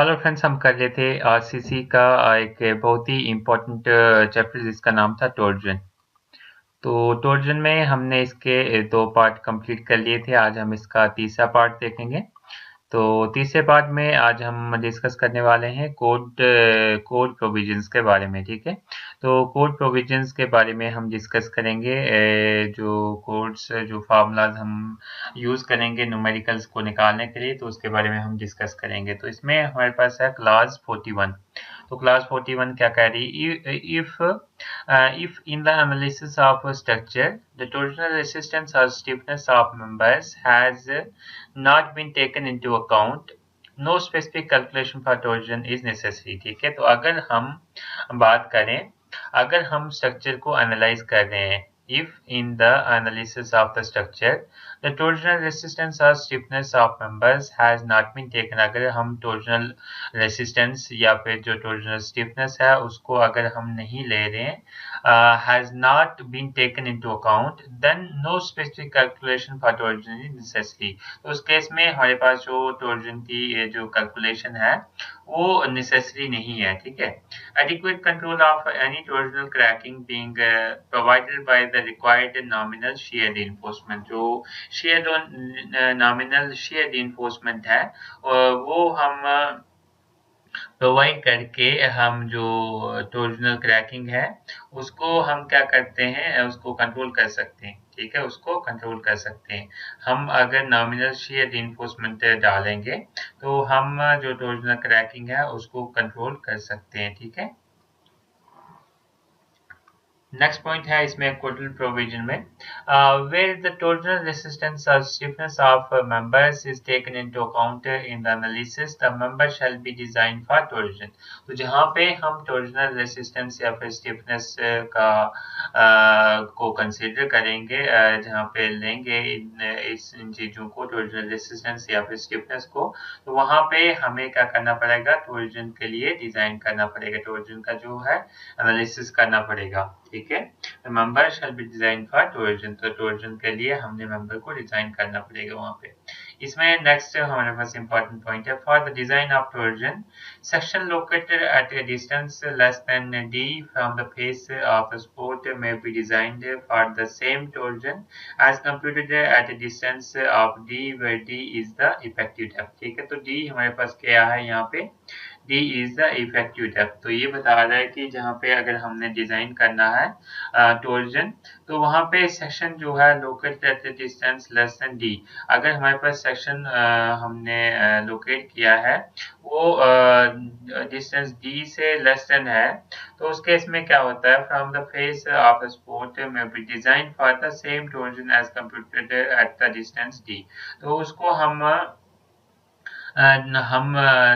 Hello friends, हम कर रहे थे आरसीसी का एक बहुत ही इम्पोर्टेंट चैप्टर जिसका नाम था टोर्जन। तो टोर्जन में हमने इसके 2 पार्ट कंप्लीट कर लिए थे। आज हम इसका तीसरा पार्ट देखेंगे। तो तीसरे पार्ट में आज हम डिस्कस करने वाले हैं कोड प्रोविजंस के बारे में, ठीक है? तो कोड प्रोविजंस के बारे में हम डिस्कस करेंगे। जो कोड्स जो फार्मूलाज हम यूज़ करेंगे न्यूमेरिकल्स को निकालने के लिए, तो उसके बारे में हम डिस्कस करेंगे। तो इसमें हमारे पास है क्लास 41। तो क्लास 41 क्या कह रही है? if in the analysis of a structure the torsional resistance or stiffness of members has not been taken into account, no specific calculation for torsion is necessary। ठीक है, तो अगर हम बात करें, अगर हम स्ट्रक्चर को एनालाइज कर रहे हैं, if in the analysis of the structure the torsional resistance or stiffness of members has not been taken, अगर हम torsional resistance या फिर जो torsional stiffness है उसको अगर हम नहीं ले रहे हैं, has not been taken into account, then no specific calculation for torsion is necessary। तो उस केस में हमारे पास जो torsion की जो calculation है वो necessary नहीं है, ठीक है? Adequate control of any torsional cracking being provided by the required nominal shear reinforcement। जो nominal shear reinforcement है वो हम प्रोवाइड करके हम जो टोर्जनल क्रैकिंग है उसको हम क्या करते हैं, उसको कंट्रोल कर सकते हैं। ठीक है, उसको कंट्रोल कर सकते हैं। हम अगर नॉमिनल शियर रिइंफोर्समेंट डालेंगे तो हम जो टोर्जनल क्रैकिंग है उसको कंट्रोल कर सकते हैं। ठीक है, नेक्स्ट पॉइंट है इसमें कोडल प्रोविजन में, where the torsional resistance or stiffness of members is taken into account in the analysis, the member shall be designed for torsion। तो जहाँ पे हम torsional resistance या फिर stiffness का को कंसीडर करेंगे, जहाँ पे लेंगे इन चीजों को, torsional resistance या फिर stiffness को, तो वहाँ पे हमें क्या करना पड़ेगा, torsion के लिए डिजाइन करना पड़ेगा, torsion का जो है एनालिसिस करना पड़ेगा। ठीक है, member shall be design for Trojan, तो टोर्जन के लिए हमने मेंबर को डिजाइन करना पड़ेगा वहां पे। इसमें नेक्स्ट हमारे पास इंपॉर्टेंट पॉइंट है, for the design of torsion section located at a distance less than D from the face of support में be designed for the same torsion as computed at a distance of D where D is the effective depth. ठीक है, तो D हमारे पास क्या है यहाँ पे, D is the effective depth। तो ये बता रहा है कि जहाँ पे अगर हमने डिजाइन करना है टोर्जन, तो वहाँ पे सेक्शन जो है locate eight the distance less then D। अगर हमारे पास सेक्शन हमने लोकेट किया है वो डिस्टेंस D से लेस देन है, तो उस केस में क्या होता है, from the face of support में be design for the same torsion as computed at the distance D। तो उसको हम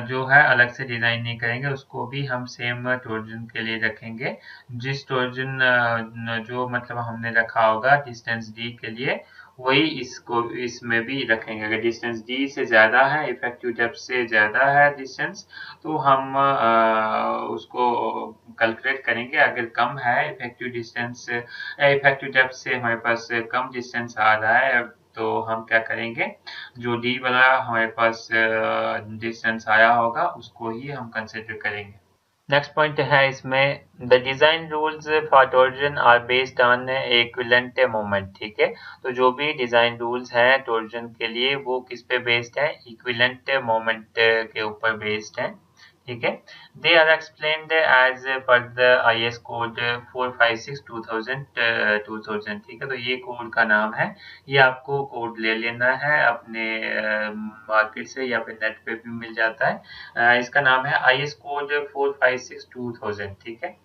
जो है अलग से डिजाइन नहीं करेंगे, उसको भी हम सेम टोर्जन के लिए रखेंगे। जिस टोर्जन जो मतलब हमने रखा होगा डिस्टेंस डी के लिए, वही इसको इसमें भी रखेंगे। अगर डिस्टेंस डी से ज्यादा है, इफेक्टिव डेप्थ से ज्यादा है डिस्टेंस, तो हम उसको कैलकुलेट करेंगे। अगर कम है इफेक्टिव डेप्थ से हमारे पास कम डिस्टेंस आ रहा है, तो हम क्या करेंगे, जो डी वाला हमारे पास डिस्टेंस आया होगा उसको ही हम कंसिडर करेंगे। नेक्स्ट पॉइंट है इसमें, the design rules for torsion are based on equivalent moment. ठीक है, तो जो भी डिजाइन रूल्स हैं टोर्जन के लिए वो किस पे बेस्ड है, इक्विवेलेंट मोमेंट के ऊपर बेस्ड है। ठीक है, they are explained as per the IS code 456/2000। ठीक है, तो ये कोड का नाम है, ये आपको कोड ले लेना है अपने मार्केट से या फिर नेट पे भी मिल जाता है। इसका नाम है IS कोड 456/2000। ठीक है,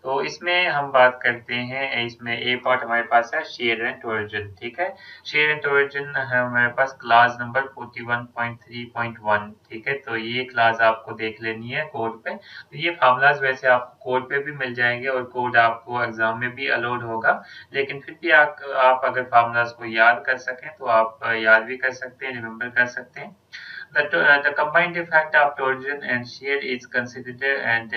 तो इसमें हम बात करते हैं, इसमें ए पार्ट हमारे पास है शेयर एंड टोर्जन। ठीक है, शेयर एंड टोर्जन है हमारे पास क्लास नंबर 41.3.1। ठीक है, तो ये क्लास आपको देख लेनी है कोड पे। तो ये फार्मूलाज वैसे आपको कोड पे भी मिल जाएंगे और कोड आपको एग्जाम में भी अलाउड होगा, लेकिन फिर भी आप अगर फार्मूलाज को याद कर सकें तो आप याद भी कर सकते हैं, रिमेम्बर कर सकते हैं। The combined effect of torsion and shear is considered and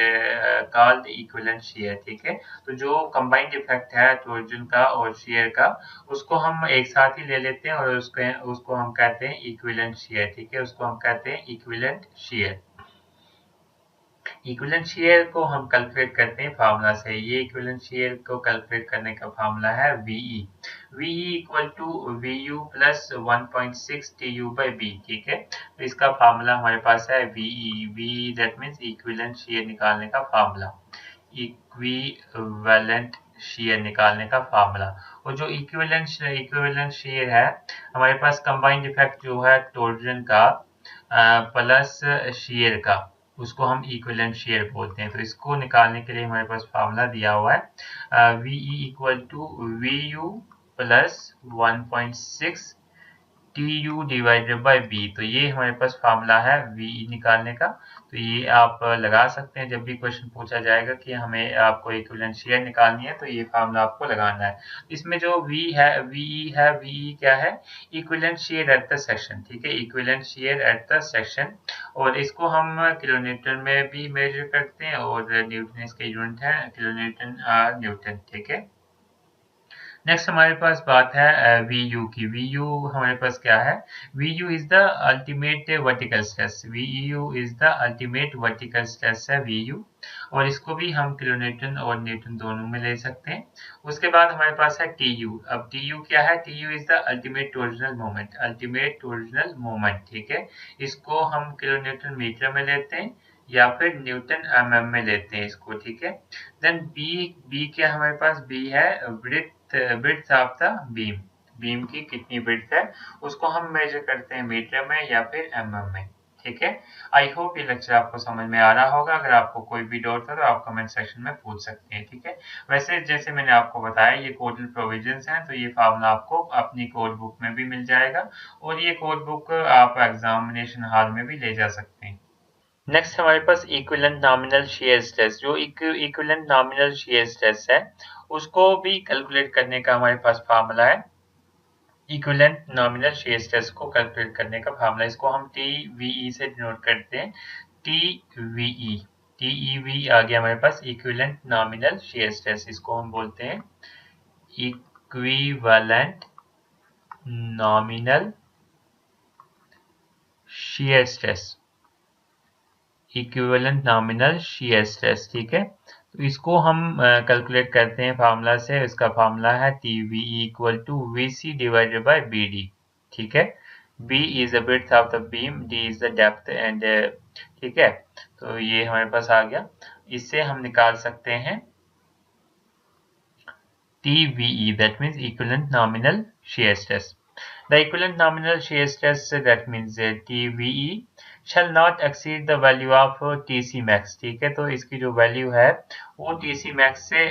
called equivalent shear। ठीक है, तो जो combined effect है torsion का और shear का, उसको हम एक साथ ही ले लेते हैं और उसको हम कहते हैं equivalent shear। ठीक है, उसको हम कहते हैं equivalent shear। इक्विवेलेंट शेयर को हम कैलकुलेट करते हैं फार्मूला से। ये इक्विवेलेंट शेयर को कैलकुलेट करने का फार्मूला है VE। VE equal to VU plus 1.6 TU by B, ठीक है। तो इसका फार्मूला हमारे पास है VE that means equivalent share निकालने का फार्मूला, इक्विवेलेंट शेयर निकालने का फार्मूला। और जो इक्विवेलेंट शेयर है हमारे पास कंबाइंड इफेक्ट जो है टॉर्जन का प्लस शेयर का, उसको हम इक्विवेलेंट शेयर बोलते हैं। तो इसको निकालने के लिए हमारे पास फार्मूला दिया हुआ है VE equal to VU plus 1.6 TU divided by B। तो ये हमारे पास फार्मूला है VE निकालने का। तो ये आप लगा सकते हैं जब भी क्वेश्चन पूछा जाएगा कि हमें आपको इक्विवेलेंट शेयर निकालनी है, तो ये फार्मूला आपको लगाना है। इसमें जो VE क्या है, equivalent share at the section, ठीक है, equivalent share at the section. और इसको हम किलोमीटर में भी मेजर करते हैं और न्यूटन इसके यूनिट है, किलोमीटर न्यूटन, ठीक है। नेक्स्ट हमारे पास बात है VU की। VU हमारे पास क्या है, VU is the ultimate vertical stress. VU is the ultimate vertical stress है VU। और इसको भी हम किलोन्यूटन और न्यूटन दोनों में ले सकते हैं। उसके बाद हमारे पास है TU। अब TU क्या है, TU is the ultimate torsional moment, ultimate torsional moment, ठीक है। इसको हम किलोन्यूटन मीटर में लेते हैं या फिर न्यूटन mm में लेते हैं इसको, ठीक है। देन बी क्या हमारे पास, बी है width of the beam, beam की कितनी विड्थ है उसको हम मेजर करते हैं मीटर में या फिर mm में, ठीक है। आई होप ये लेक्चर आपको समझ में आ रहा होगा। अगर आपको कोई भी डाउट हो तो आप कमेंट सेक्शन में पूछ सकते हैं, ठीक है। वैसे जैसे मैंने आपको बताया ये कोडल प्रोविजंस हैं, तो ये फार्मूला आपको अपनी कोड बुक में भी मिल जाएगा और ये कोड बुक आप एग्जामिनेशन हॉल में भी ले जा सकते हैं। नेक्स्ट हमारे पास इक्विवेलेंट नॉमिनल शेयर स्ट्रेस। जो इक्विवेलेंट नॉमिनल शेयर स्ट्रेस है उसको भी कैलकुलेट करने का हमारे पास फार्मूला है। इक्विवेलेंट नॉमिनल शेयर स्ट्रेस को कैलकुलेट करने का फार्मूला, इसको हम TVE से डिनोट करते हैं। TVE आ गया हमारे पास इक्विवेलेंट नॉमिनल शेयर स्ट्रेस। इसको हम बोलते हैं equivalent nominal shear stress, equivalent nominal shear stress, ठीक है। तो इसको हम कैलकुलेट करते हैं फार्मूला से। इसका फार्मूला है TVE equal to VC divided by BD, ठीक है। B is the width of the beam, D is the depth and, ठीक है। तो ये हमारे पास आ गया। इससे हम निकाल सकते हैं TVE, that means equivalent nominal shear stress. The equivalent nominal shear stress, that means TVE shall not exceed the value of TC max, ठीक है। तो इसकी जो वैल्यू है वो TC max से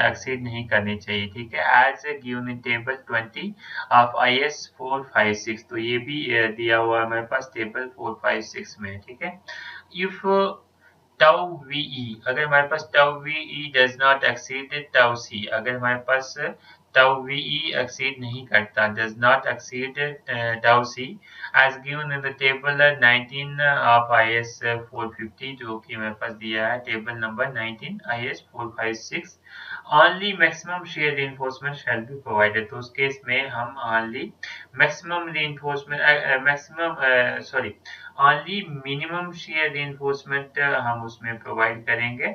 एक्सीड नहीं करनी चाहिए, ठीक है। As given in table 20 of IS 456। तो ये भी दिया हुआ है हमारे पास टेबल 456 में, ठीक है। इफ टाउ VE, अगर हमारे पास tau VE does not exceed tau C, अगर हमारे पास टाउ VE एक्सीड नहीं करता, does not exceed tau C as given in the table 19 of IS 450, जो कि हमारे पास दिया है table number 19 IS 456, only maximum shear reinforcement shall be provided. तो उस केस में हम only maximum reinforcement only minimum shear reinforcement हम उसमें प्रोवाइड करेंगे।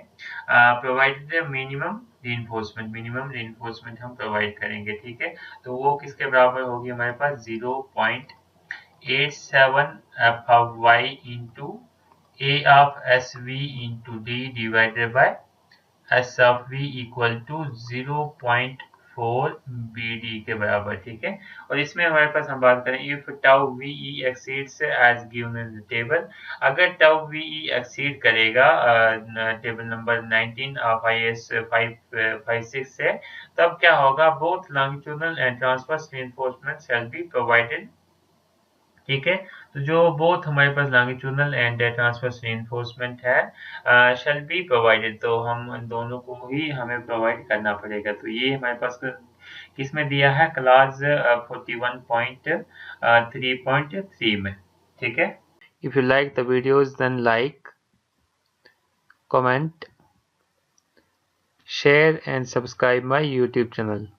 प्रोवाइडेड मिनिमम रीइंफोर्समेंट हम प्रोवाइड करेंगे, ठीक है। तो वो किसके बराबर होगी हमारे पास 0.87 F of Y into A of S V into D divided by S of V equal to 0.4 BD के बराबर, ठीक है। और इसमें हमारे पास हम बात करें if tau VE exceeds as given in the table, अगर टाउ VE एक्सीड करेगा टेबल नंबर 19 ऑफ IS 556 से, तब क्या होगा, both longitudinal and transverse reinforcement shall be provided, ठीक है। तो जो बोथ हमारे पास लॉन्गिट्यूडनल एंड ट्रांसवर्स रीइंफोर्समेंट है शैल बी प्रोवाइडेड, तो हम दोनों को ही हमें प्रोवाइड करना पड़ेगा। तो ये हमारे पास किसमें दिया है, क्लास 41.3.3 में, ठीक है। If you like the videos then like, comment, share and subscribe my YouTube channel.